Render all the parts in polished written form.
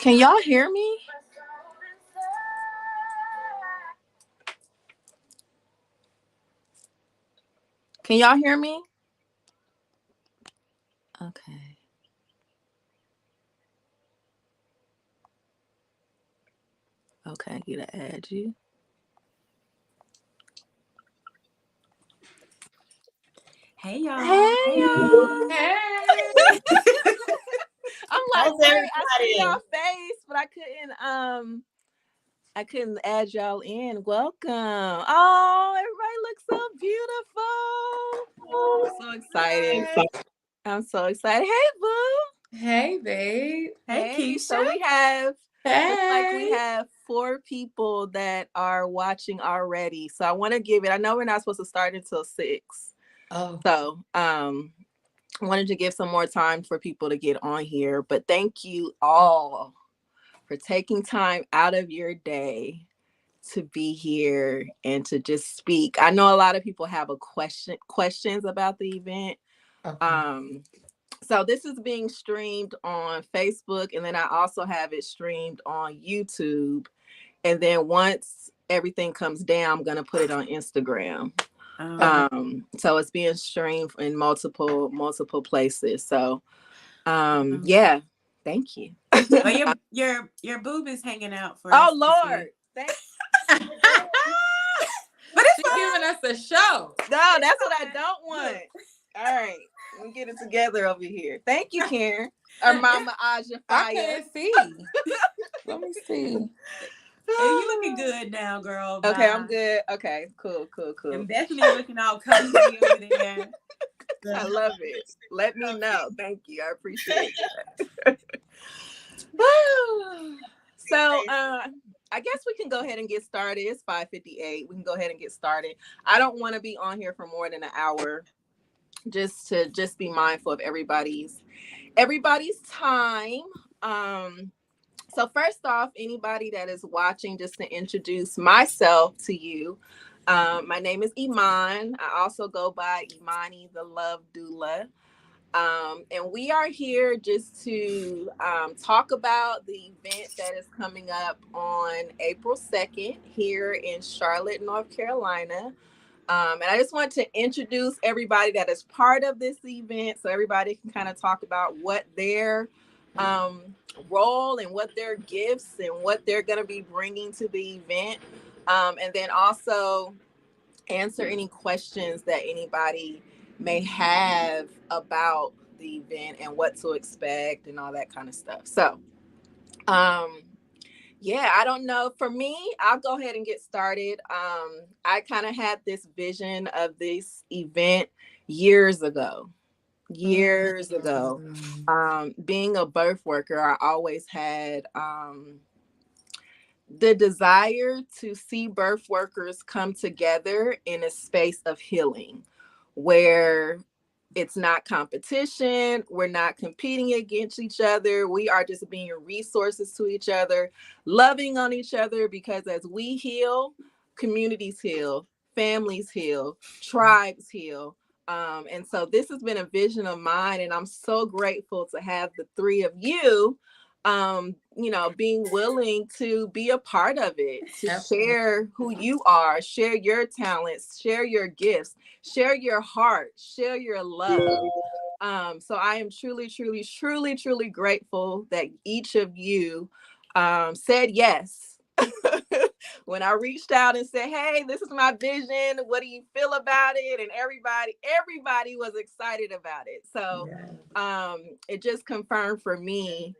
Can y'all hear me? Can y'all hear me? Okay. Okay, gotta add you. Hey y'all. Hey y'all. Hey. I'm like, How's wait, I everybody? see y'all face, but I couldn't add y'all in. Welcome. Oh, everybody looks so beautiful. I'm so excited. I'm so excited. Hey, boo. Hey, babe. Hey, Keisha. So we have Hey. 4 people that are watching already. So I want to give it. I know we're not supposed to start until 6. Oh. So I wanted to give some more time for people to get on here. But thank you all for taking time out of your day to be here and to just speak. I know a lot of people have questions about the event. Okay. So this is being streamed on Facebook, and then I also have it streamed on YouTube. And then once everything comes down, I'm gonna put it on Instagram. So it's being streamed in multiple places. So yeah, thank you. But your boob is hanging out for Oh us Lord, thanks. But it's She's giving us a show. No, that's what I don't want. All right, we'll get it together over here. Thank you, Karen. Or Mama Aja Fire. I can't see. Let me see. Hey, you looking good now, girl. Okay, Bye. I'm good. Okay, cool. I'm definitely looking all cozy over there. I love it. Let me know. Thank you. I appreciate that. So I guess we can go ahead and get started. It's 5:58. We can go ahead and get started. I don't want to be on here for more than an hour. Just to be mindful of everybody's time. So first off, anybody that is watching, just to introduce myself to you. My name is Iman. I also go by Imani the Love Doula. And we are here just to talk about the event that is coming up on April 2nd here in Charlotte, North Carolina. And I just want to introduce everybody that is part of this event so everybody can kind of talk about what their role and what their gifts and what they're going to be bringing to the event. And then also answer any questions that anybody may have about the event and what to expect and all that kind of stuff. So, yeah, I don't know. For me, I'll go ahead and get started. I kind of had this vision of this event years ago. Being a birth worker, I always had the desire to see birth workers come together in a space of healing where it's not competition. We're not competing against each other. We are just being resources to each other, loving on each other, because as we heal, communities heal, families heal, tribes heal. And so this has been a vision of mine, and I'm so grateful to have the 3 of you being willing to be a part of it, to share who you are, share your talents, share your gifts, share your heart, share your love. So I am truly, truly, truly, truly grateful that each of you said yes. When I reached out and said, hey, this is my vision. What do you feel about it? And everybody was excited about it. So it just confirmed for me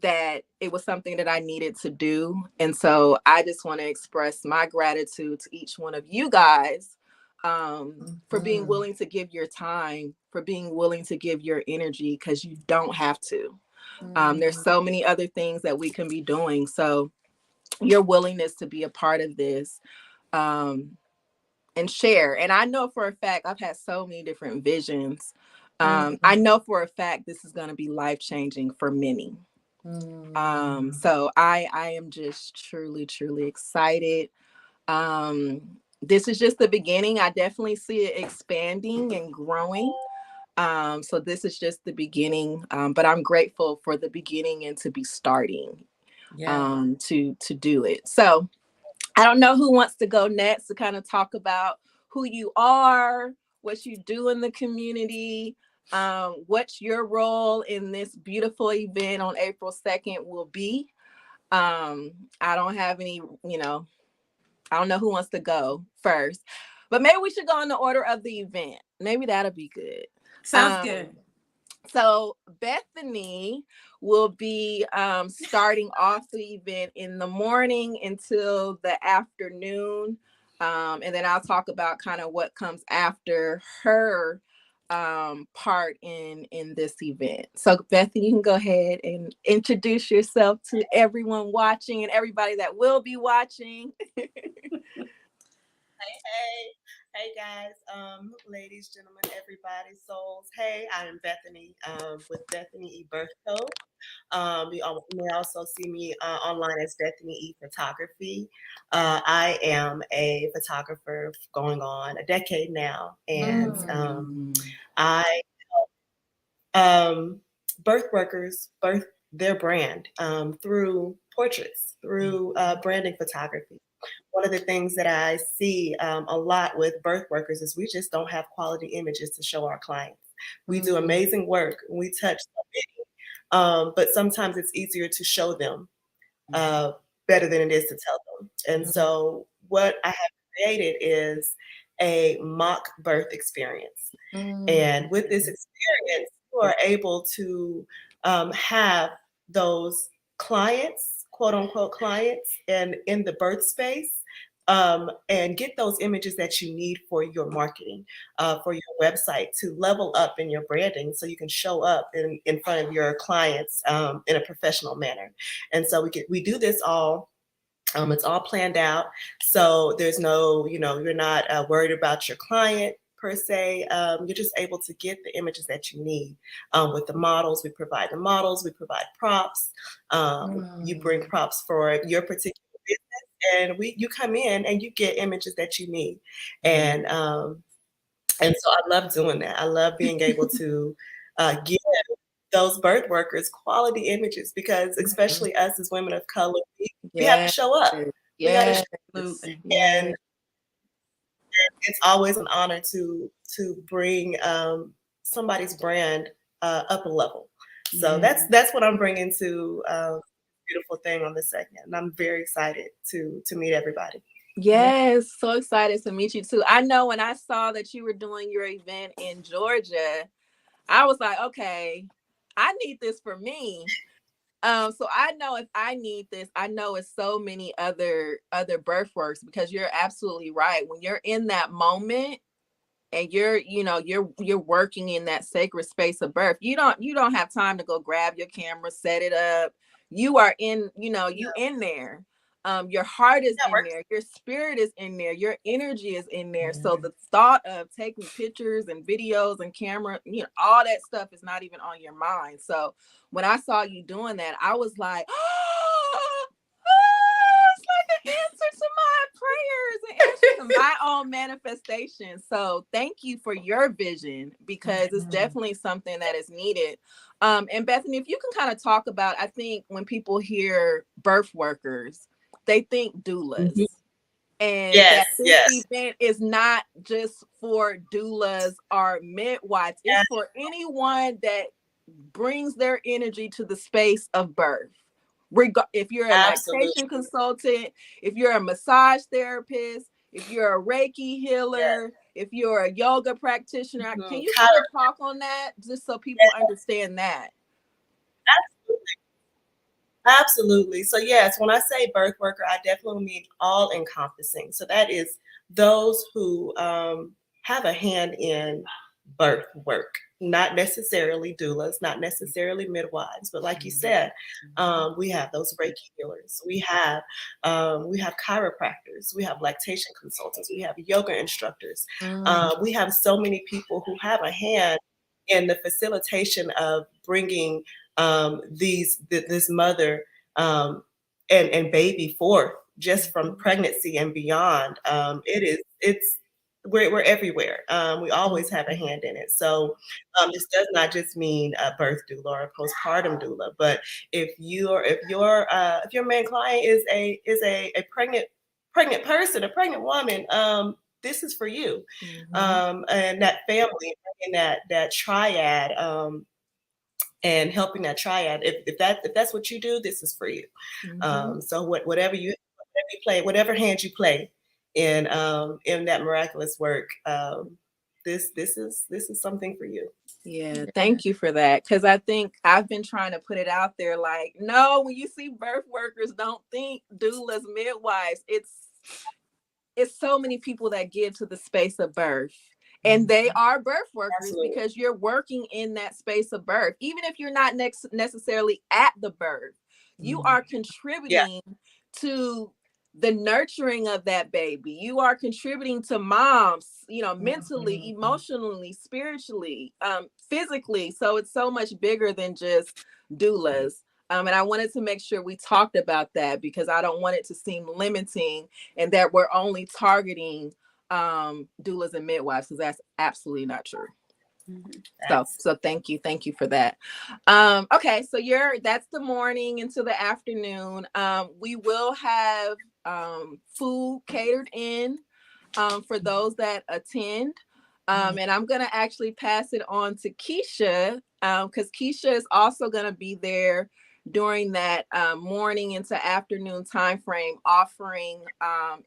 that it was something that I needed to do. And so I just want to express my gratitude to each one of you guys for being willing to give your time, for being willing to give your energy, because you don't have to. There's so many other things that we can be doing. So your willingness to be a part of this and share. And I know for a fact, I've had so many different visions. I know for a fact this is going to be life-changing for many. So I am just truly, truly excited. This is just the beginning. I definitely see it expanding and growing. So this is just the beginning, but I'm grateful for the beginning and to be starting to do it. So I don't know who wants to go next to kind of talk about who you are, what you do in the community, what your role in this beautiful event on April 2nd will be. I don't have any, I don't know who wants to go first, but maybe we should go in the order of the event. Maybe that'll be good. Sounds good. So Bethany will be starting off the event in the morning until the afternoon. And then I'll talk about kind of what comes after her part in this event. So Bethany, you can go ahead and introduce yourself to everyone watching and everybody that will be watching. Hey guys, ladies, gentlemen, everybody, souls. Hey, I am Bethany with Bethany E Birth Code. You may also see me online as Bethany E Photography. I am a photographer going on a decade now, and I help birth workers birth their brand through portraits, through branding photography. One of the things that I see a lot with birth workers is we just don't have quality images to show our clients. We do amazing work. We touch so many, but sometimes it's easier to show them better than it is to tell them. And so what I have created is a mock birth experience. And with this experience, you are able to have those clients, quote unquote clients, and in the birth space, and get those images that you need for your marketing, for your website to level up in your branding so you can show up in front of your clients in a professional manner. And so we do this all. It's all planned out. So there's no, you're not worried about your client per se. You're just able to get the images that you need. With the models, we provide the models, we provide props. You bring props for your particular business, and you come in and you get images that you need. And so I love doing that. I love being able to give those birth workers quality images, because especially us as women of color, we have to show up. Yes. And it's always an honor to bring somebody's brand up a level. So that's what I'm bringing to beautiful thing on this segment, and I'm very excited to meet everybody. Yes, so excited to meet you too. I know when I saw that you were doing your event in Georgia, I was like, okay, I need this for me. So I know if I need this, I know it's so many other birth works, because you're absolutely right. When you're in that moment and you're working in that sacred space of birth, you don't have time to go grab your camera, set it up. You are in, in there. Your heart is in there, your spirit is in there, your energy is in there. So the thought of taking pictures and videos and camera, all that stuff is not even on your mind. So when I saw you doing that, I was like, oh, it's like the answer to my prayers and answer to my own manifestation. So thank you for your vision, because it's definitely something that is needed. And Bethany, if you can kind of talk about, I think when people hear birth workers, they think doulas. And that this event is not just for doulas or midwives. It's for anyone that brings their energy to the space of birth. If you're a lactation consultant, if you're a massage therapist, if you're a Reiki healer, if you're a yoga practitioner, can you kind of talk on that just so people understand that? Absolutely. So yes, when I say birth worker, I definitely mean all encompassing. So that is those who have a hand in birth work, not necessarily doulas, not necessarily midwives, but like you said, we have those Reiki healers, we have chiropractors, we have lactation consultants, we have yoga instructors, we have so many people who have a hand in the facilitation of bringing this mother and baby forth, just from pregnancy and beyond. we're everywhere. We always have a hand in it. So this does not just mean a birth doula or a postpartum doula, but if your main client is a pregnant person, a pregnant woman, this is for you. And that family and that triad, and helping that triad. If that's what you do, this is for you. So whatever you play, whatever hand you play in that miraculous work, this is something for you. Yeah, thank you for that. Because I think I've been trying to put it out there like, no, when you see birth workers, don't think doulas, midwives. It's so many people that give to the space of birth. And they are birth workers. Absolutely. Because you're working in that space of birth. Even if you're not necessarily at the birth, you are contributing to the nurturing of that baby. You are contributing to moms, mentally, emotionally, spiritually, physically. So it's so much bigger than just doulas. And I wanted to make sure we talked about that because I don't want it to seem limiting and that we're only targeting doulas and midwives, because that's absolutely not true. So thank you for that. Okay, so that's the morning into the afternoon. We will have food catered in for those that attend, and I'm gonna actually pass it on to Keisha, because Keisha is also gonna be there during that morning into afternoon time frame, offering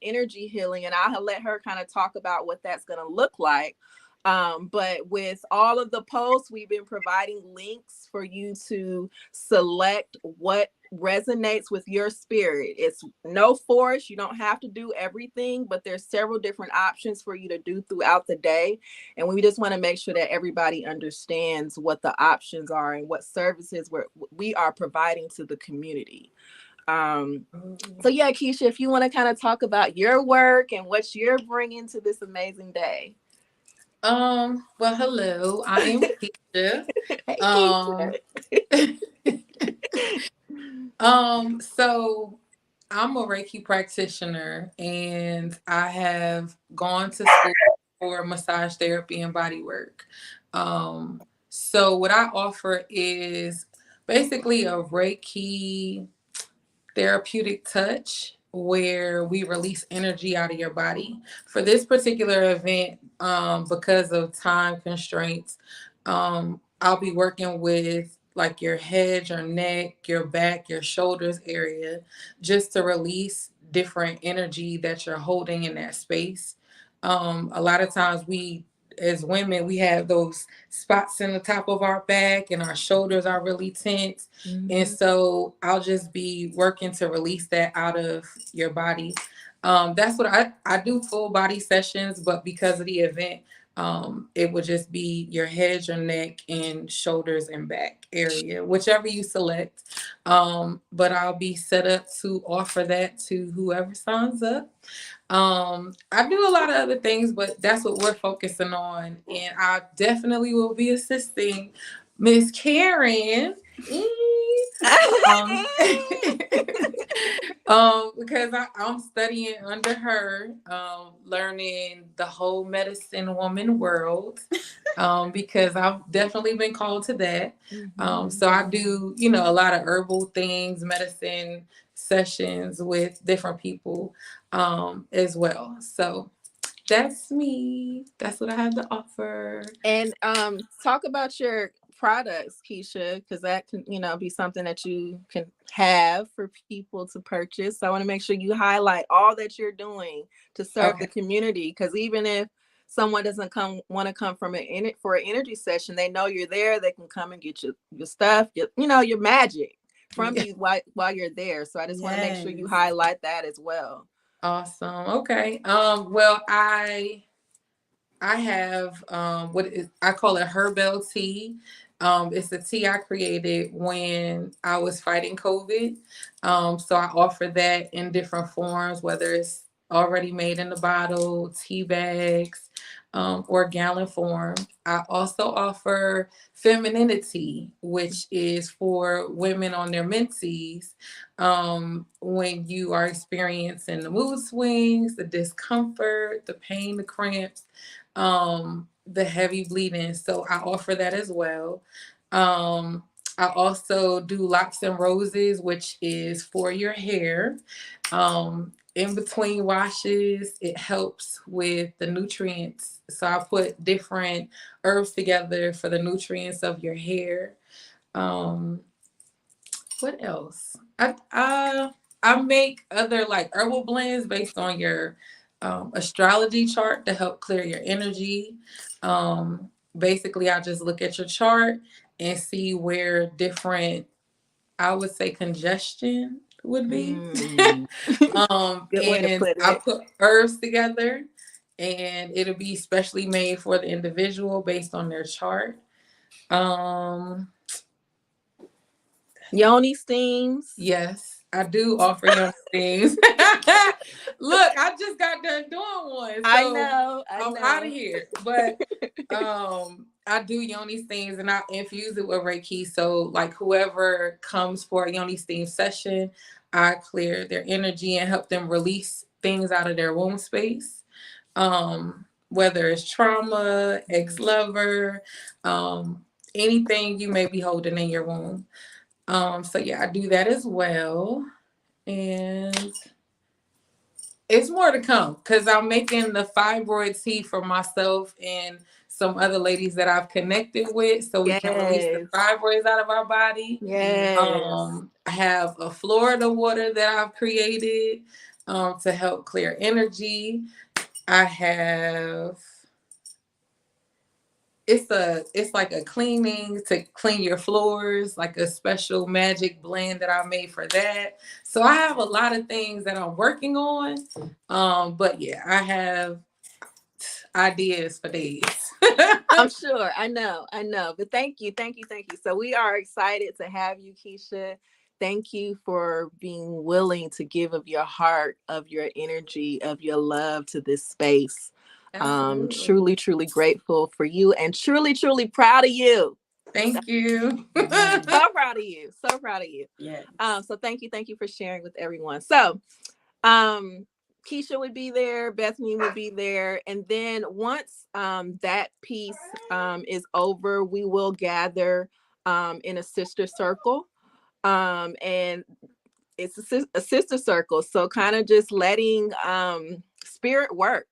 energy healing, and I'll let her kind of talk about what that's going to look like. But with all of the posts, we've been providing links for you to select what resonates with your spirit. It's no force. You don't have to do everything, but there's several different options for you to do throughout the day. And we just want to make sure that everybody understands what the options are and what services we are providing to the community. So yeah, Keisha, if you want to kind of talk about your work and what you're bringing to this amazing day. Well, hello, I am Keisha. Hey, Keisha. So I'm a Reiki practitioner and I have gone to school for massage therapy and body work. So what I offer is basically a Reiki therapeutic touch where we release energy out of your body. For this particular event, because of time constraints, I'll be working with like your head, your neck, your back, your shoulders area, just to release different energy that you're holding in that space. A lot of times as women, we have those spots in the top of our back and our shoulders are really tense. And so I'll just be working to release that out of your body. That's what I do, full body sessions, but because of the event, it would just be your head, your neck, and shoulders and back area, whichever you select. But I'll be set up to offer that to whoever signs up. I do a lot of other things, but that's what we're focusing on. And I definitely will be assisting Miss Karen. Because I'm studying under her, learning the whole medicine woman world, because I've definitely been called to that. So I do, a lot of herbal things, medicine sessions with different people as well. So that's me. That's what I have to offer. And talk about your products, Keisha, because that can be something that you can have for people to purchase. So I want to make sure you highlight all that you're doing to serve the community, because even if someone doesn't want to come for an energy session, they know you're there. They can come and get your stuff, your magic from you while you're there. So I just want to make sure you highlight that as well. Awesome. Okay. Well, I have I call it Herbal tea. It's a tea I created when I was fighting COVID. So I offer that in different forms, whether it's already made in the bottle, tea bags, or gallon form. I also offer femininity, which is for women on their menses. When you are experiencing the mood swings, the discomfort, the pain, the cramps, the heavy bleeding. So I offer that as well. Um, I also do locks and roses, which is for your hair. In between washes, it helps with the nutrients. So I put different herbs together for the nutrients of your hair. Um, what else? I make other like herbal blends based on your astrology chart to help clear your energy. Basically, I just look at your chart and see where different, I would say, congestion would be. Good way to And put I it. put herbs together, and it'll be specially made for the individual based on their chart. Um, Yoni steams. yes, I do offer young things. Look, I just got done doing one, so I know. I'm out of here. But I do yoni steams and I infuse it with Reiki. So like whoever comes for a yoni steam session, I clear their energy and help them release things out of their womb space. Whether it's trauma, ex-lover, anything you may be holding in your womb. So yeah, I do that as well. And it's more to come because I'm making the fibroid tea for myself and some other ladies that I've connected with so we can release the fibroids out of our body. Yes. I have a Florida water that I've created to help clear energy. I have it's like a cleaning to clean your floors, like a special magic blend that I made for that. So I have a lot of things that I'm working on. But yeah, I have ideas for days. I'm sure. I know. But thank you. So we are excited to have you, Keisha. Thank you for being willing to give of your heart, of your energy, of your love to this space. Truly grateful for you and truly proud of you. Thank you. So proud of you. Yeah. So thank you for sharing with everyone. So Keisha would be there, Bethany would be there, and then once that piece is over, we will gather in a sister circle, and it's a sister circle, so kind of just letting spirit work.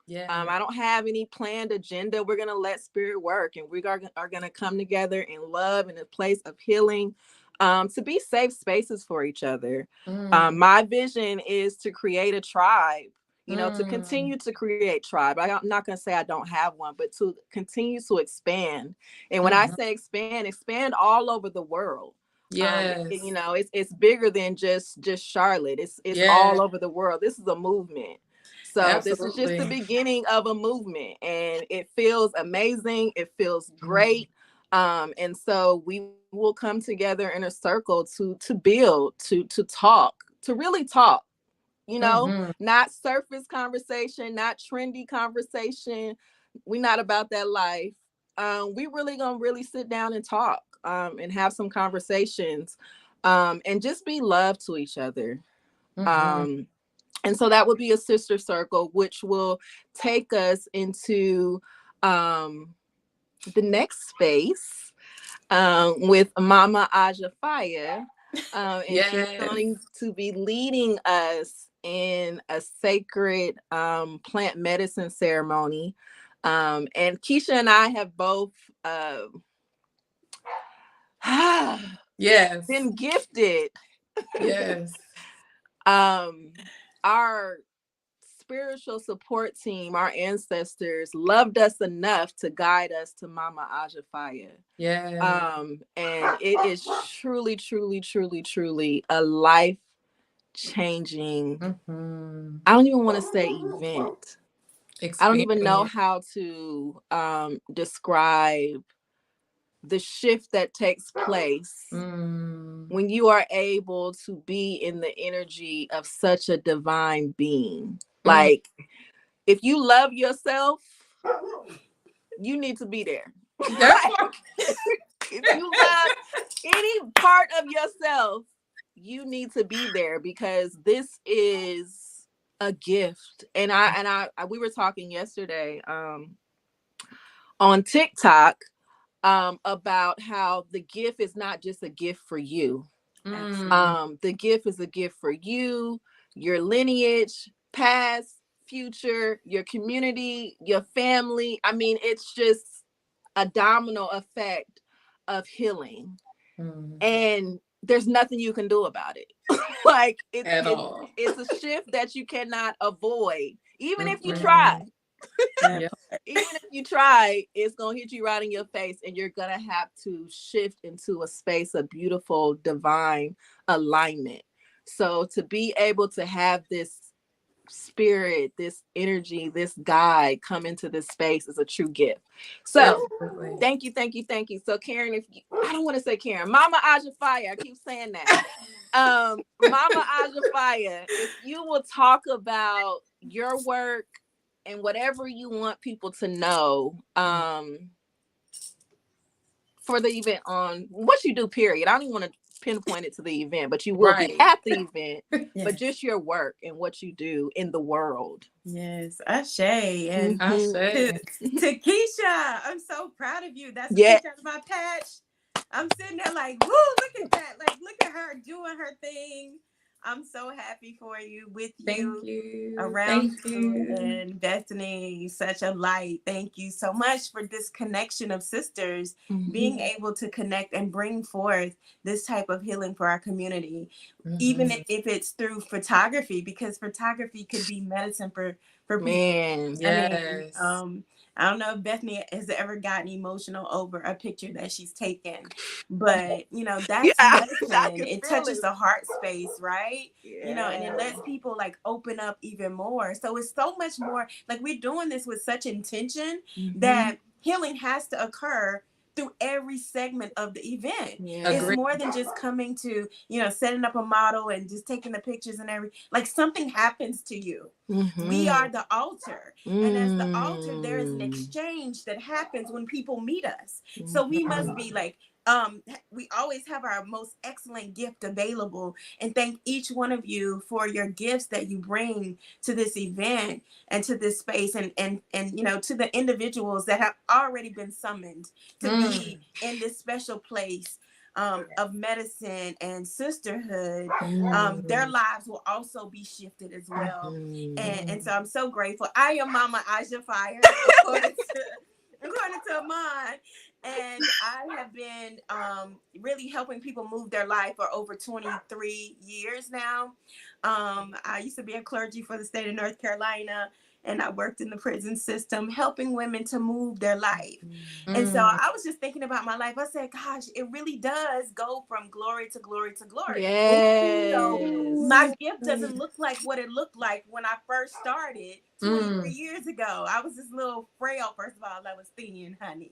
Yeah. I don't have any planned agenda. We're gonna let spirit work, and we are gonna come together in love in a place of healing, to be safe spaces for each other. My vision is to create a tribe, to continue to create tribe. I'm not gonna say I don't have one, but to continue to expand. And when I say expand all over the world. Yes. It's bigger than just Charlotte. It's all over the world. This is a movement. So Absolutely. This is just the beginning of a movement, and it feels amazing. It feels great. And so we will come together in a circle to build, to talk, to really talk, not surface conversation, not trendy conversation. We're not about that life. We really gonna really sit down and talk, and have some conversations, and just be love to each other. And so that would be a sister circle, which will take us into the next space with Mama Aja Faya. And she's going to be leading us in a sacred plant medicine ceremony. And Keisha and I have both been gifted. Yes. Our spiritual support team, our ancestors loved us enough to guide us to Mama Aja Faya. Yeah. And it is truly a life changing. I don't even want to say event. Experience. I don't even know how to describe the shift that takes place when you are able to be in the energy of such a divine being. Like, if you love yourself, you need to be there. That's If you love any part of yourself, you need to be there because this is a gift. And we were talking yesterday on TikTok about how the gift is not just a gift for you. The gift is a gift for you, your lineage, past, future, your community, your family. I mean, it's just a domino effect of healing. And there's nothing you can do about it. Like it's a shift that you cannot avoid, even if you try. Even if you try, it's gonna hit you right in your face, and you're gonna have to shift into a space of beautiful divine alignment. So to be able to have this spirit, this energy, this guide come into this space is a true gift. So thank you. So Karen, I don't want to say Karen, Mama Aja Fire, I keep saying that. Mama Aja Fire, if you will talk about your work and whatever you want people to know for the event, on what you do, period. I don't even want to pinpoint it to the event, but you will be at the event. But just your work and what you do in the world. Yes, Ashe. And Ashe. to Keisha, I'm so proud of you. That's a picture of my patch. I'm sitting there like, woo, look at that. Like, look at her doing her thing. I'm so happy for you, with you, around you. And Bethany, such a light. Thank you so much for this connection of sisters, being able to connect and bring forth this type of healing for our community, even if it's through photography, because photography could be medicine for people. Man, yes. I mean, I don't know if Bethany has ever gotten emotional over a picture that she's taken, but you know, that's medicine. It touches the heart space, right? Yeah. You know, and it lets people like open up even more. So it's so much more, like we're doing this with such intention that healing has to occur through every segment of the event. It's more than just coming to, you know, setting up a model and just taking the pictures and everything. Like something happens to you. We are the altar. And as the altar, there is an exchange that happens when people meet us. So we must be like, we always have our most excellent gift available, and thank each one of you for your gifts that you bring to this event and to this space, and you know, to the individuals that have already been summoned to be in this special place of medicine and sisterhood. Their lives will also be shifted as well. And so I'm so grateful. I am Mama Aja Fire, according to Amon. And I have been really helping people move their life for over 23 years now. I used to be a clergy for the state of North Carolina, and I worked in the prison system, helping women to move their life. And so I was just thinking about my life. I said, gosh, it really does go from glory to glory to glory. So my gift doesn't look like what it looked like when I first started 23 years ago. I was this little frail, first of all, I was thin, honey.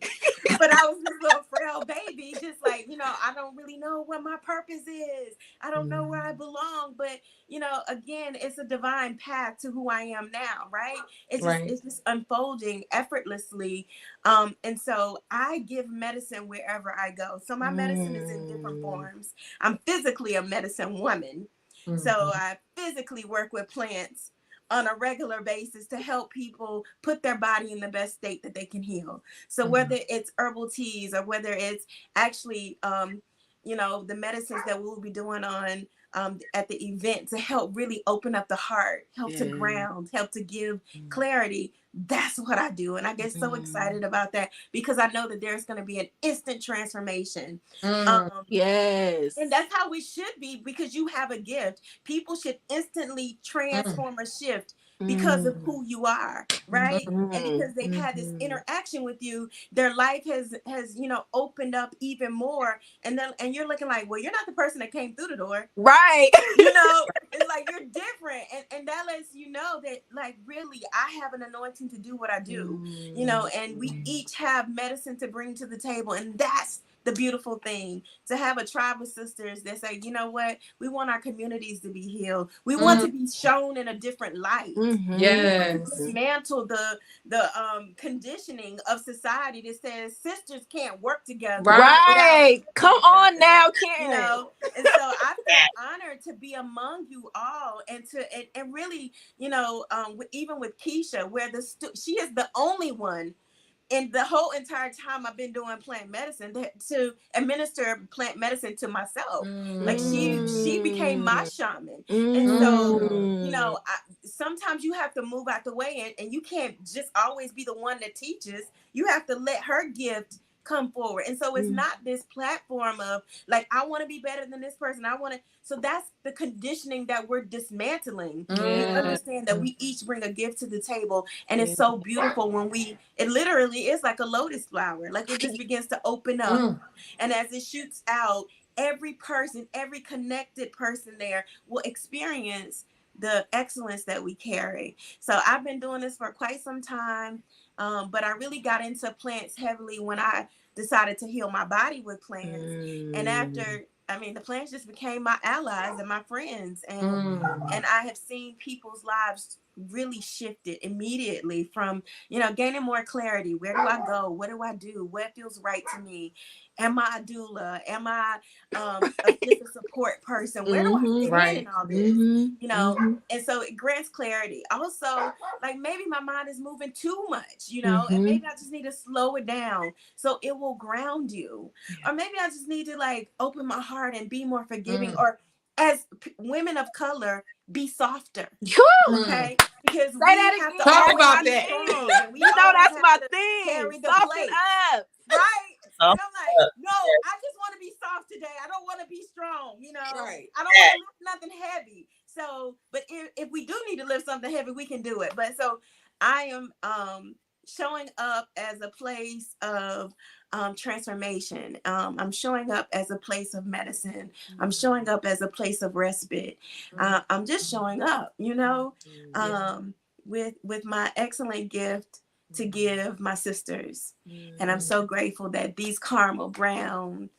But I was this little frail baby, just like, you know, I don't really know what my purpose is. I don't know where I belong. But, you know, again, it's a divine path to who I am now, right? It's just unfolding effortlessly. And so I give medicine wherever I go. So my medicine is in different forms. I'm physically a medicine woman. So I physically work with plants on a regular basis to help people put their body in the best state that they can heal. So whether it's herbal teas or whether it's actually, you know, the medicines that we'll be doing on at the event to help really open up the heart, help to ground, help to give clarity. That's what I do. And I get so excited about that because I know that there's going to be an instant transformation. Yes. And that's how we should be, because you have a gift. People should instantly transform or shift because of who you are, right? And because they've had this interaction with you, their life has you know, opened up even more. And you're looking like, well, you're not the person that came through the door, right? You know, it's like you're different, and that lets you know that, like, really, I have an anointing to do what I do, you know. And we each have medicine to bring to the table, and that's the beautiful thing to have a tribe of sisters that say, you know what, we want our communities to be healed. We want to be shown in a different light. Yes. Dismantle the conditioning of society that says sisters can't work together. Right. Come on now, Karen. You know, and so I feel honored to be among you all, and really, you know, even with Keisha, where she is the only one in the whole entire time I've been doing plant medicine to administer plant medicine to myself. Like she became my shaman. And so, you know, sometimes you have to move out the way, and you can't just always be the one that teaches. You have to let her gift come forward. And so it's not this platform of like, I want to be better than this person. So that's the conditioning that we're dismantling. We understand that we each bring a gift to the table, and it's so beautiful when it literally is like a lotus flower. Like it just begins to open up. And as it shoots out, every person, every connected person there will experience the excellence that we carry. So I've been doing this for quite some time. But I really got into plants heavily when I decided to heal my body with plants. And after, the plants just became my allies and my friends. And I have seen people's lives really shifted immediately from, you know, gaining more clarity. Where do I go? What do I do? What feels right to me? Am I a doula? Am I just a support person? Where do I fit in all this? You know, and so it grants clarity. Also, like maybe my mind is moving too much, you know, and maybe I just need to slow it down so it will ground you. Or maybe I just need to like open my heart and be more forgiving. Or as women of color, be softer. Okay? Because we have to talk about that. Strong. You know that's my thing. Carry the Soften plate. up. Right? And I'm like, no, I just want to be soft today. I don't want to be strong, you know. Right. I don't want to lift nothing heavy. So, but if we do need to lift something heavy, we can do it. But so I am showing up as a place of transformation. I'm showing up as a place of medicine. I'm showing up as a place of respite. I'm just showing up, you know, with my excellent gift to give my sisters. And I'm so grateful that these caramel brown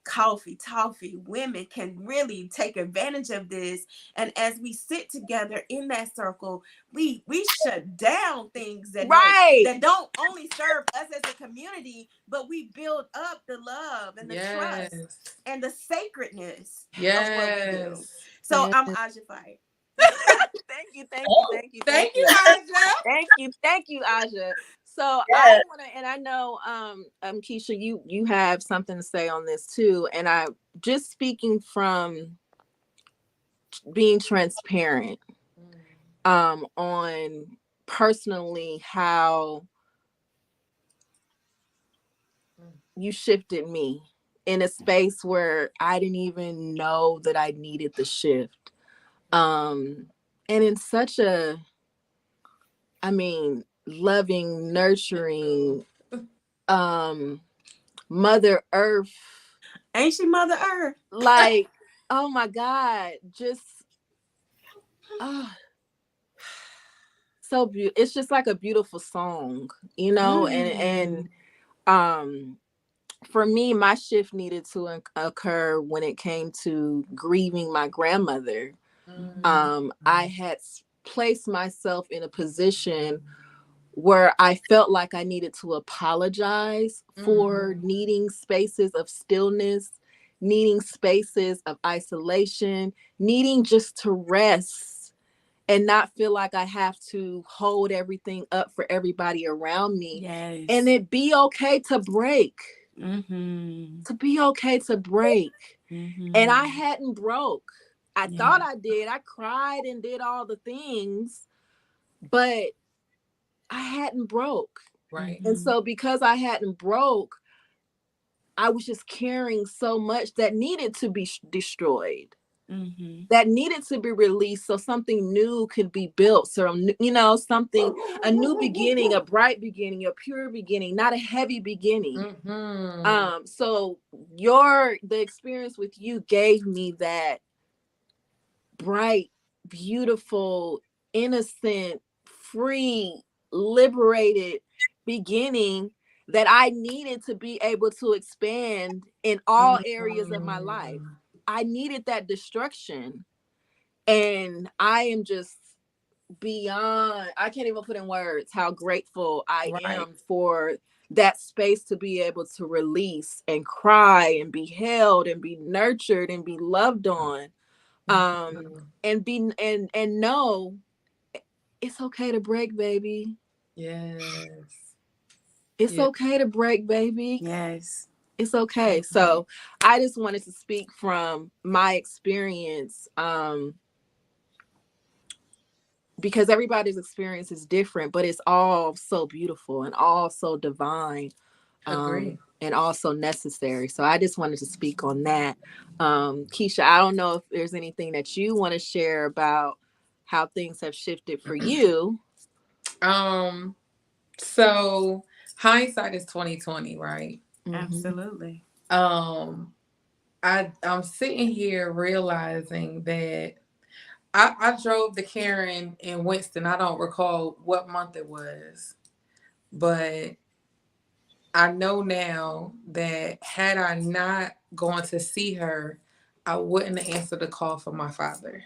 toffee women can really take advantage of this. And as we sit together in that circle, we shut down things that don't only serve us as a community, but we build up the love and the trust and the sacredness of what we do. So I'm Aja Fight. Thank you, Aja. Thank you, Aja. So I want to, and I know, Keisha, you have something to say on this too. And I just speaking from being transparent, on personally how you shifted me in a space where I didn't even know that I needed the shift. And in such a, loving, nurturing, Mother Earth. Ain't she Mother Earth? Like, oh my God, just so beautiful. It's just like a beautiful song, you know, and for me, my shift needed to occur when it came to grieving my grandmother. I had placed myself in a position where I felt like I needed to apologize for needing spaces of stillness, needing spaces of isolation, needing just to rest and not feel like I have to hold everything up for everybody around me. Yes. And it be okay to break. To be okay to break. And I hadn't broke. I thought I did. I cried and did all the things, but I hadn't broke. Right. And so because I hadn't broke, I was just carrying so much that needed to be destroyed, that needed to be released so something new could be built. So, you know, a new beginning, a bright beginning, a pure beginning, not a heavy beginning. So the experience with you gave me that bright, beautiful, innocent, free, liberated beginning. that I needed to be able to expand in all areas of my life. I needed that destruction. And I am just beyond, I can't even put in words how grateful I am for that space to be able to release and cry and be held and be nurtured and be loved on. And be and know it's okay to break, baby. Yes. It's okay to break, baby. Yes. It's okay. So I just wanted to speak from my experience, because everybody's experience is different, but it's all so beautiful and all so divine, and also necessary. So I just wanted to speak on that. Keisha, I don't know if there's anything that you want to share about how things have shifted for you. So hindsight is 2020, right? Absolutely. I'm sitting here realizing that I drove the Karen in Winston. I don't recall what month it was, but I know now that had I not gone to see her, I wouldn't have answered the call for my father.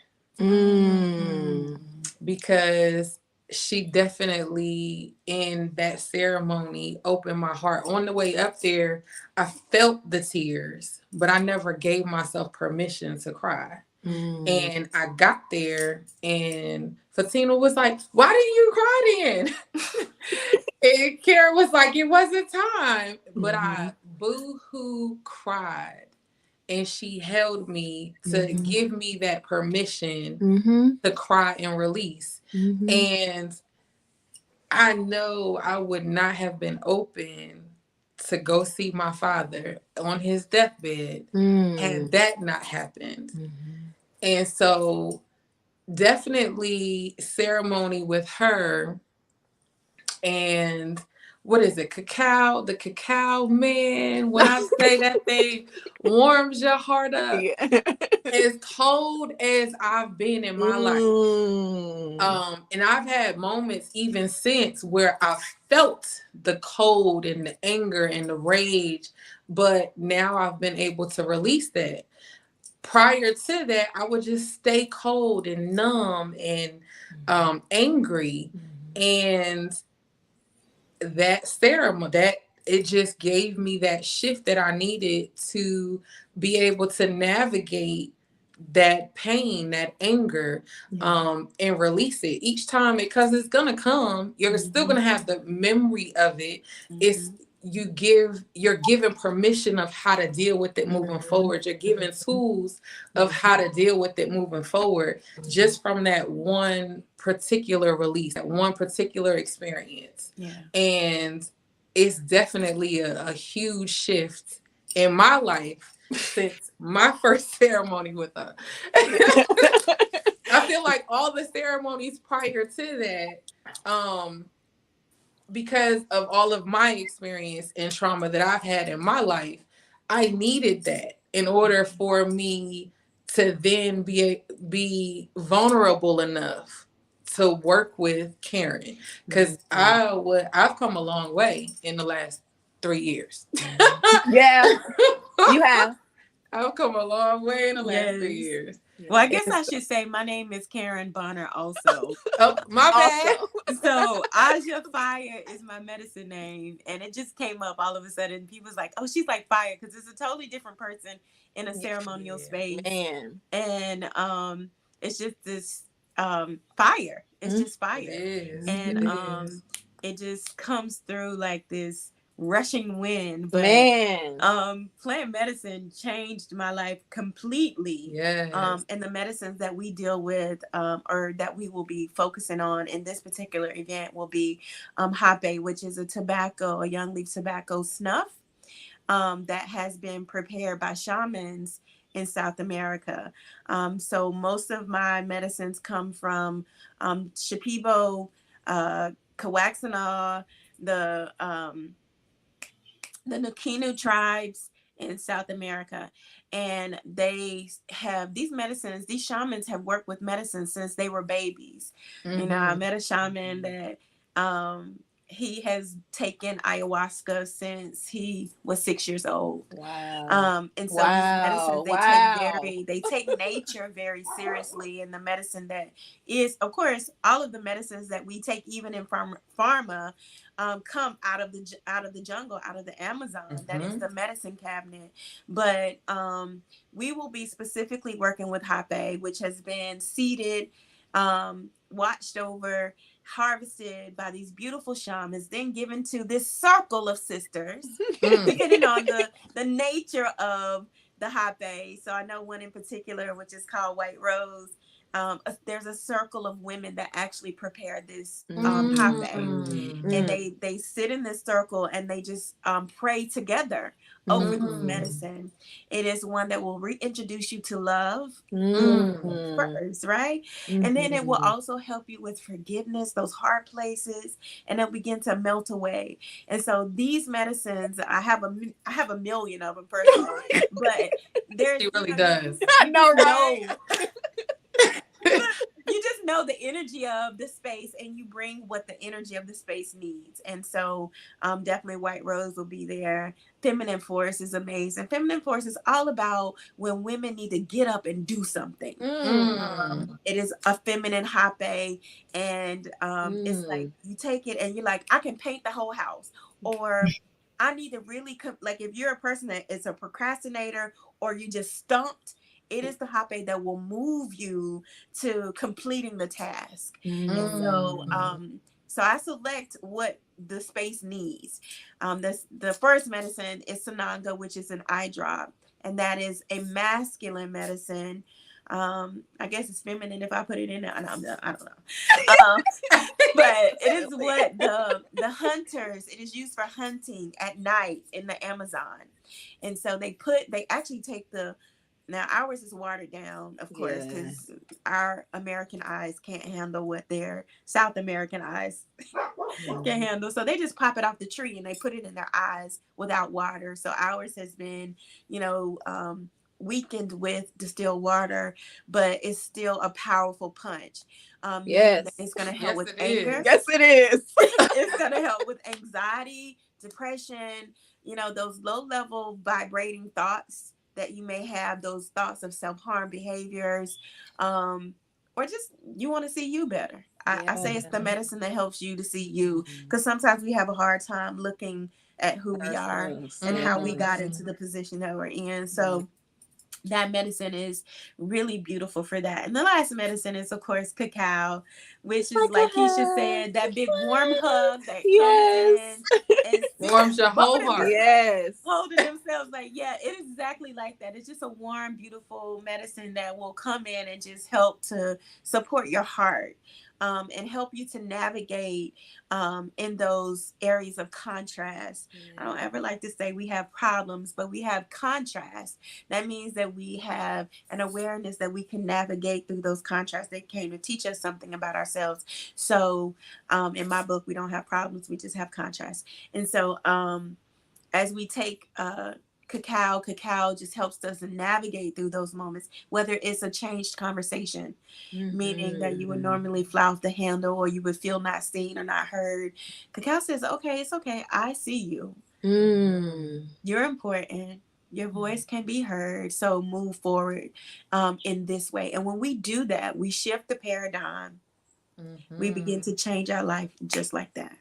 Because she definitely in that ceremony opened my heart. On the way up there, I felt the tears, but I never gave myself permission to cry. And I got there and Fatima was like, "Why didn't you cry then?" And Kara was like, "It wasn't time." But I boo-hoo cried. And she held me to give me that permission to cry and release. And I know I would not have been open to go see my father on his deathbed had that not happened. And so definitely ceremony with her. And what is it? Cacao, the cacao man. When I say that thing warms your heart up. As cold as I've been in my life. And I've had moments even since where I've felt the cold and the anger and the rage, but now I've been able to release that. Prior to that, I would just stay cold and numb and angry. And that ceremony, that it just gave me that shift that I needed to be able to navigate that pain, that anger, and release it each time, because it's gonna come. You're still gonna have the memory of it. It's you're given permission of how to deal with it moving forward. You're given tools of how to deal with it moving forward, just from that one particular release, that one particular experience. And it's definitely a huge shift in my life since my first ceremony with her. I feel like all the ceremonies prior to that, because of all of my experience and trauma that I've had in my life, I needed that in order for me to then be vulnerable enough to work with Karen. Because I've come a long way in the last 3 years. Yeah, you have. I've come a long way in the last 3 years. Well, I guess I should say my name is Karen Bonner also. Oh, my bad. So Aja Fire is my medicine name. And it just came up all of a sudden. People's like, oh, she's like Fire, because it's a totally different person in a ceremonial space. Man. And it's just this fire. It's just fire. It is. And it just comes through like this rushing wind. But plant medicine changed my life completely. And the medicines that we deal with, or that we will be focusing on in this particular event, will be Hape, which is a young leaf tobacco snuff that has been prepared by shamans in South America. So most of my medicines come from Shipibo, Kawaxana, the Nukinu tribes in South America. And they have these medicines, these shamans have worked with medicine since they were babies. You know, I met a shaman that he has taken ayahuasca since he was 6 years old. Wow. And so these medicines, they take nature very seriously. And the medicine that is, of course, all of the medicines that we take, even in pharma, come out of the jungle, out of the Amazon. That is the medicine cabinet. But we will be specifically working with Hape, which has been seeded, watched over, harvested by these beautiful shamans, then given to this circle of sisters, depending on the nature of the Hape. So I know one in particular, which is called White Rose. There's a circle of women that actually prepare this Hape, and they sit in this circle and they just pray together over this medicine. It is one that will reintroduce you to love first, right? And then it will also help you with forgiveness, those hard places, and they'll begin to melt away. And so these medicines, I have a million of them personally, but there's she really does. I know, right? You just know the energy of the space, and you bring what the energy of the space needs. And so definitely White Rose will be there. Feminine Force is amazing. Feminine Force is all about when women need to get up and do something. It is a feminine Hape, and it's like you take it and you're like, I can paint the whole house, or I need to really like, if you're a person that is a procrastinator or you just stumped, it is the Hape that will move you to completing the task. And so, so I select what the space needs. The first medicine is Sananga, which is an eye drop, and that is a masculine medicine. I guess it's feminine if I put it in there. I don't know. But it is what the hunters, it is used for hunting at night in the Amazon. And so they actually take now ours is watered down, of course, because our American eyes can't handle what their South American eyes can handle. So they just pop it off the tree and they put it in their eyes without water. So ours has been, weakened with distilled water, but it's still a powerful punch. It's going to help with anger. Yes, it is. It's going to help with anxiety, depression, those low-level vibrating thoughts that you may have, those thoughts of self-harm behaviors, or just you want to see you better. I say it's the medicine that helps you to see you, because sometimes we have a hard time looking at who we are and how we got into the position that we're in. So that medicine is really beautiful for that. And the last medicine is, of course, cacao, which is like Keisha said, that big warm hug that comes in and warms your whole heart. Holding themselves like, it is exactly like that. It's just a warm, beautiful medicine that will come in and just help to support your heart. And help you to navigate in those areas of contrast. I don't ever like to say we have problems, but we have contrast. That means that we have an awareness that we can navigate through those contrasts that came to teach us something about ourselves. So in my book, we don't have problems, we just have contrast. And so as we take cacao just helps us navigate through those moments, whether it's a changed conversation, meaning that you would normally fly off the handle or you would feel not seen or not heard. Cacao says, okay, it's okay. I see you. You're important. Your voice can be heard. So move forward in this way. And when we do that, we shift the paradigm. We begin to change our life just like that.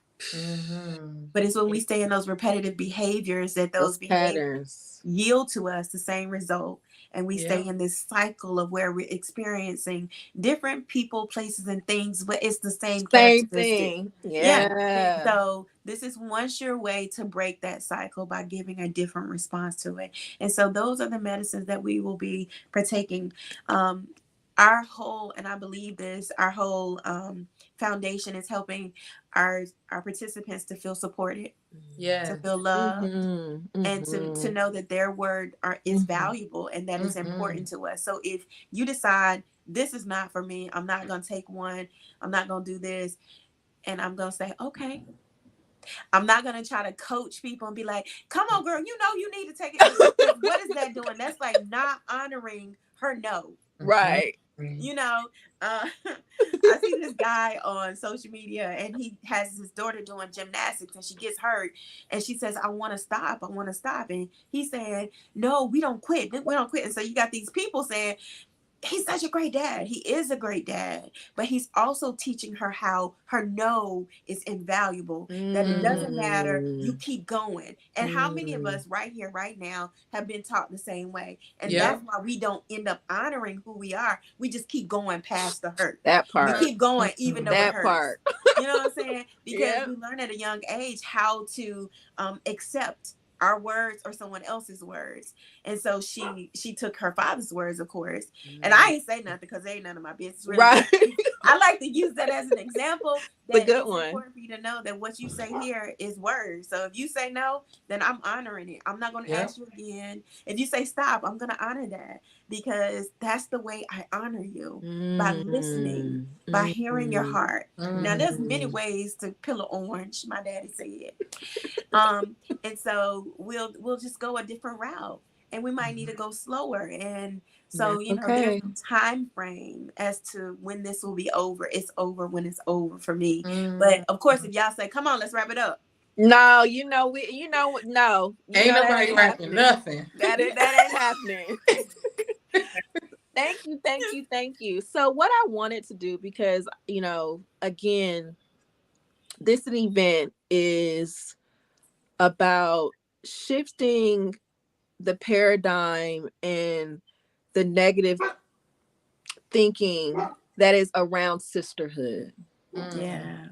But it's when we stay in those repetitive behaviors that those behaviors yield to us the same result, and we stay in this cycle of where we're experiencing different people, places, and things, but it's the same thing. So this is one sure way to break that cycle by giving a different response to it. And so those are the medicines that we will be partaking. Our whole, and I believe this, our whole foundation is helping our participants to feel supported, to feel loved, and to know that their word is valuable and that is important to us. So if you decide this is not for me, I'm not going to take one, I'm not going to do this, and I'm going to say, okay. I'm not going to try to coach people and be like, come on, girl, you need to take it. What is that doing? That's like not honoring her no. Right. You know, I see this guy on social media, and he has his daughter doing gymnastics, and she gets hurt, and she says, I want to stop. I want to stop. And he's saying, no, we don't quit. We don't quit. And so you got these people saying, he's such a great dad. He is a great dad, but he's also teaching her how her no is invaluable, that it doesn't matter. You keep going. And how many of us right here, right now, have been taught the same way? And that's why we don't end up honoring who we are. We just keep going past the hurt. That part. We keep going even though that it hurts. Part. You know what I'm saying? Because we learn at a young age how to accept our words or someone else's words. And so she took her father's words, of course. And I ain't say nothing because they ain't none of my business. Really. Right. I like to use that as an example. That a good it's one. important for you to know that what you say here is words. So if you say no, then I'm honoring it. I'm not going to ask you again. If you say stop, I'm going to honor that, because that's the way I honor you, by listening, by hearing your heart. Now, there's many ways to peel an orange, my daddy said. And so we'll just go a different route, and we might need to go slower. And so, you know, there's a time frame as to when this will be over. It's over when it's over for me. But of course, if y'all say, come on, let's wrap it up. No, no. Ain't nobody wrapping nothing. That ain't happening. Thank you. So what I wanted to do, because, you know, again, this event is about shifting the paradigm and the negative thinking that is around sisterhood. Yeah.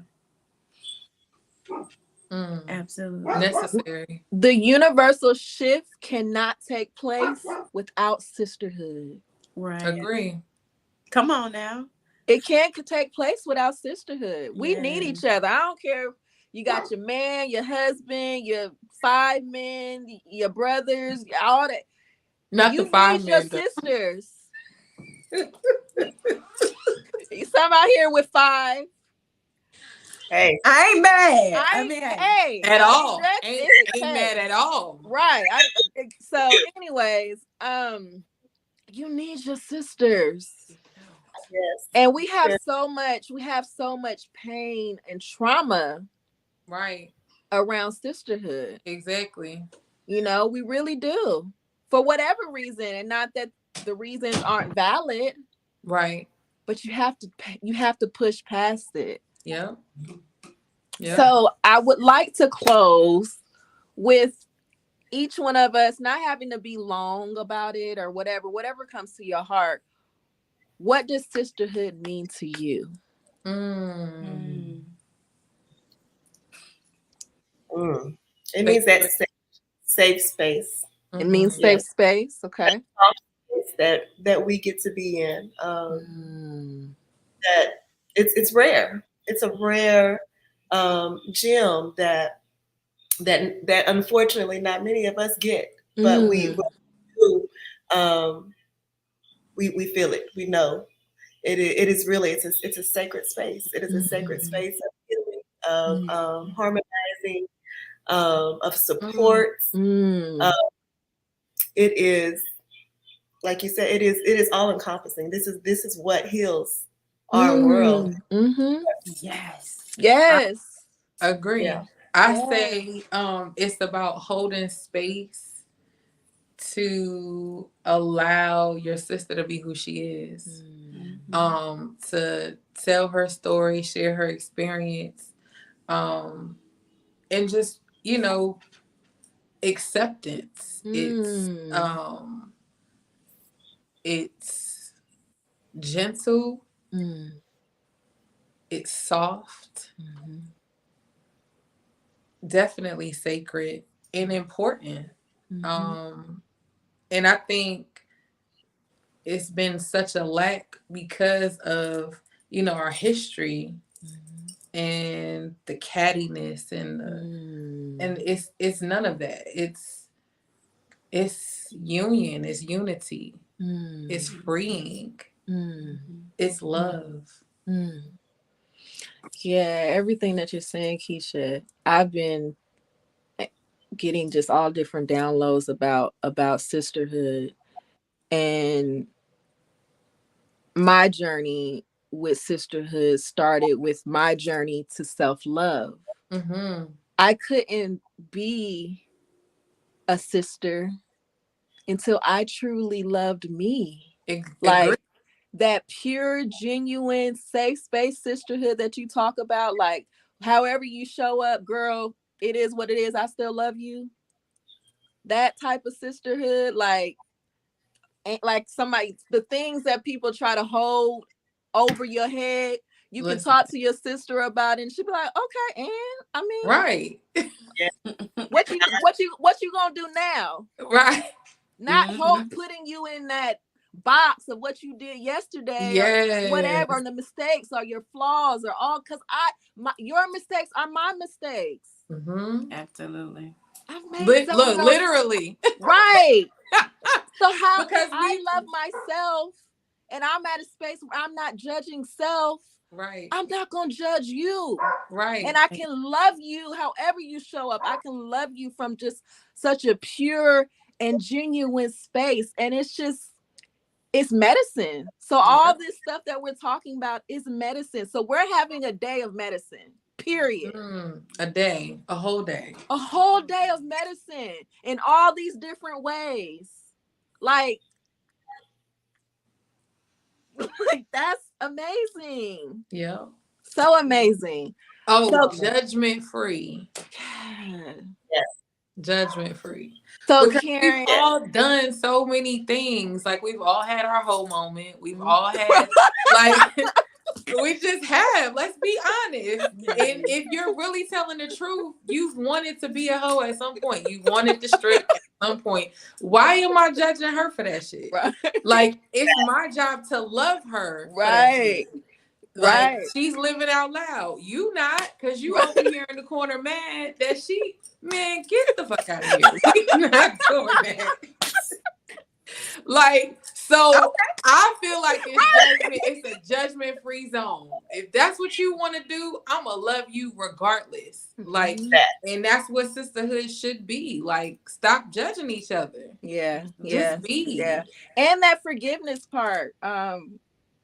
Absolutely necessary. The universal shift cannot take place without sisterhood. Right. Agree. Come on now. It can't take place without sisterhood. We need each other. I don't care. You got your man, your husband, your 5 men, your brothers, all that. Not you the 5 need men. Your sisters. Some out here with 5. Hey, I ain't mad. At all. Ain't mad at all. Right. So, anyways, you need your sisters. Yes. And we have so much pain and trauma. Right. Around sisterhood. Exactly. You know, we really do. For whatever reason, and not that the reasons aren't valid. Right. But you have to push past it. Yeah. So I would like to close with each one of us not having to be long about it or whatever comes to your heart. What does sisterhood mean to you? It means that safe space. It means safe space. Okay. That we get to be in. That it's rare. It's a rare gem that unfortunately not many of us get, but we do. We feel it. We know it is really it's a sacred space. It is a sacred space of healing, of harmonizing, of support. It is, like you said, it is all encompassing. This is what heals our world. Yes. I agree. Yeah. I say it's about holding space to allow your sister to be who she is. To tell her story, share her experience, and just, you know, acceptance. It's gentle. It's soft. Definitely sacred and important. And I think it's been such a lack because of, you know, our history and the cattiness and and it's none of that. It's union, it's unity, it's freeing, it's love. Yeah, everything that you're saying, Keisha, I've been getting just all different downloads about sisterhood, and my journey with sisterhood started with my journey to self-love. I couldn't be a sister until I truly loved me. Like that pure, genuine, safe space sisterhood that you talk about, like however you show up, girl, it is what it is. I still love you. That type of sisterhood, like somebody, the things that people try to hold over your head, you can talk to your sister about it, and she'll be like, okay, and I mean, right. what you gonna do now? Right. Not putting you in that box of what you did yesterday or whatever, and the mistakes or your flaws or all, because your mistakes are my mistakes. Absolutely. I've made look, literally. Right. So how because I love myself and I'm at a space where I'm not judging self. Right. I'm not gonna judge you. Right. And I can love you however you show up. I can love you from just such a pure and genuine space. And it's medicine. So all this stuff that we're talking about is medicine. So we're having a day of medicine, period. A whole day of medicine in all these different ways. Like that's amazing. Yeah. So amazing. Oh, judgment free. Yes. Judgment free. So because Karen, we've all done so many things. Like we've all had our whole moment. We've all had like we just have. Let's be honest. And if you're really telling the truth, you've wanted to be a hoe at some point. You wanted to strip at some point. Why am I judging her for that shit? Right. Like it's my job to love her. Right. Like she's living out loud. You not, because you over here in the corner mad that man, get the fuck out of here. We're not doing that. Like, so I feel like it's a judgment-free zone. If that's what you want to do, I'ma love you regardless. Like that. And that's what sisterhood should be. Like, stop judging each other. Yeah. Just be. Yeah. And that forgiveness part.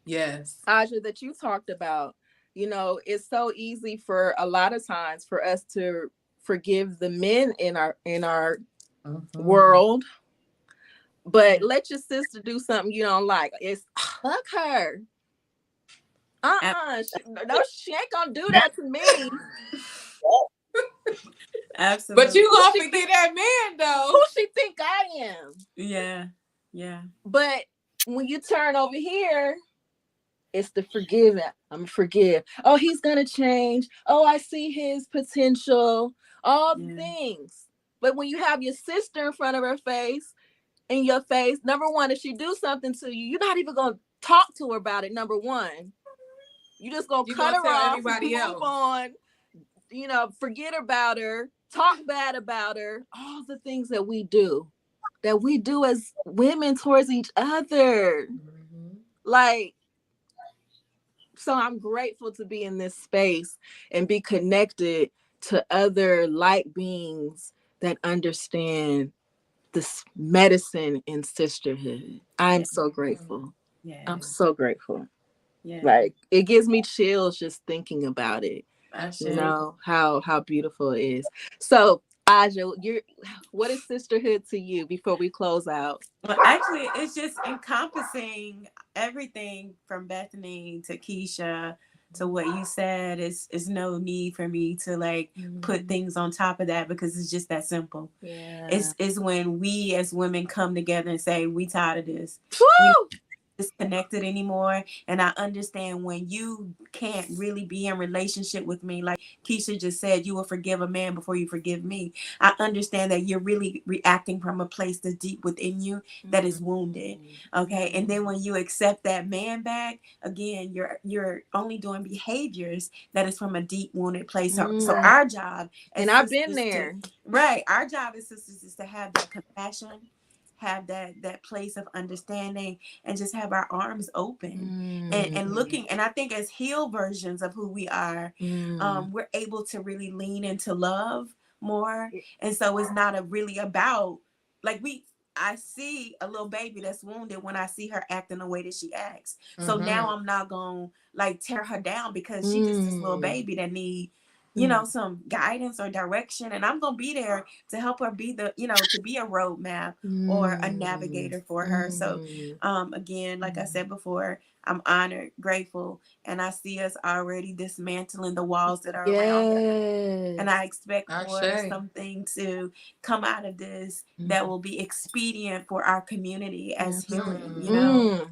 Yes. Aja, that you talked about, it's so easy for a lot of times for us to forgive the men in our world, but let your sister do something you don't like. It's fuck her. She ain't gonna do that to me. Absolutely. But you gonna forget that man though. Who she think I am? Yeah. But when you turn over here, it's the forgiving. I'm forgive. Oh, he's gonna change. Oh, I see his potential. All the things. But when you have your sister in front of her face, in your face, number one, if she do something to you, you're not even gonna talk to her about it. Number one, you just gonna cut her off, everybody else. Move on. Forget about her, talk bad about her. All the things that we do as women towards each other, like. So I'm grateful to be in this space and be connected to other light beings that understand this medicine in sisterhood. I'm so grateful. Yeah. I'm so grateful. Yeah. Like it gives me chills just thinking about it. How beautiful it is. So Aja, what is sisterhood to you before we close out? Well, actually, it's just encompassing everything from Bethany to Keisha to what you said. Is no need for me to put things on top of that because it's just that simple. Yeah. It's when we as women come together and say, we tired of this. Disconnected anymore, and I understand when you can't really be in relationship with me, like Keisha just said, you will forgive a man before you forgive me. I understand that you're really reacting from a place that's deep within you that is wounded. Okay, and then when you accept that man back again, you're only doing behaviors that is from a deep wounded place. So our job, and I've been there, our job as sisters is to have that compassion, have that place of understanding, and just have our arms open and looking. And I think as healed versions of who we are, we're able to really lean into love more. And so it's not really about I see a little baby that's wounded when I see her acting the way that she acts. So now I'm not gonna like tear her down because she just this little baby that need, you know, some guidance or direction. And I'm gonna be there to help her be the, you know, to be a roadmap or a navigator for her. So again, like I said before, I'm honored, grateful, and I see us already dismantling the walls that are around her. And I expect for something to come out of this that will be expedient for our community as healing, you know,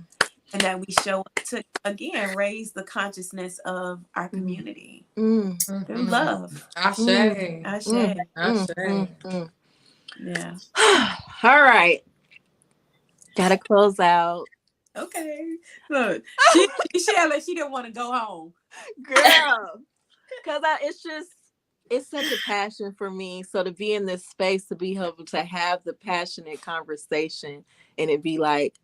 and that we show up to, again, raise the consciousness of our community through love. Ashe. Ashe. Ashe. Yeah. All right. Gotta close out. Okay. Look, she like she didn't want to go home. Girl. Because it's such a passion for me. So to be in this space, to be able to have the passionate conversation and it be like,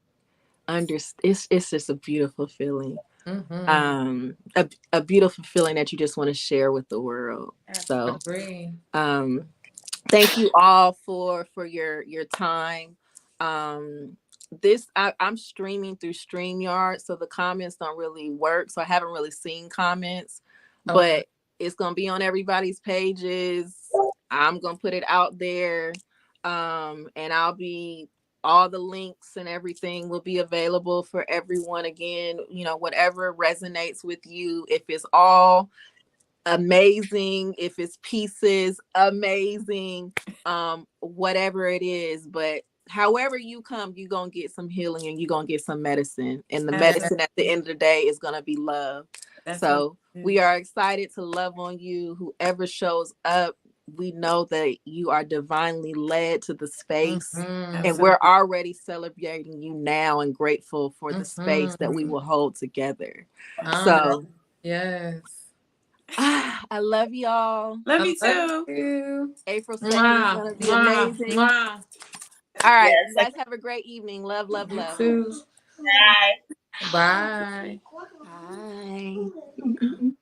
it's just a beautiful feeling. A beautiful feeling that you just want to share with the world. So thank you all for your time. I'm streaming through StreamYard, so the comments don't really work. So I haven't really seen comments, but it's gonna be on everybody's pages. I'm gonna put it out there, and all the links and everything will be available for everyone. Again, you know, whatever resonates with you. If it's all amazing, if it's pieces, amazing, whatever it is, but however you come, you're gonna get some healing and you're gonna get some medicine, and the medicine at the end of the day is gonna be love. So we are excited to love on you. Whoever shows up, we know that you are divinely led to the space, and we're already celebrating you now and grateful for the space that we will hold together. So yes, I love y'all. Love you too. April 2nd is gonna be amazing. All right, you guys have a great evening. Love, love, love. You too. Bye. Bye. Bye.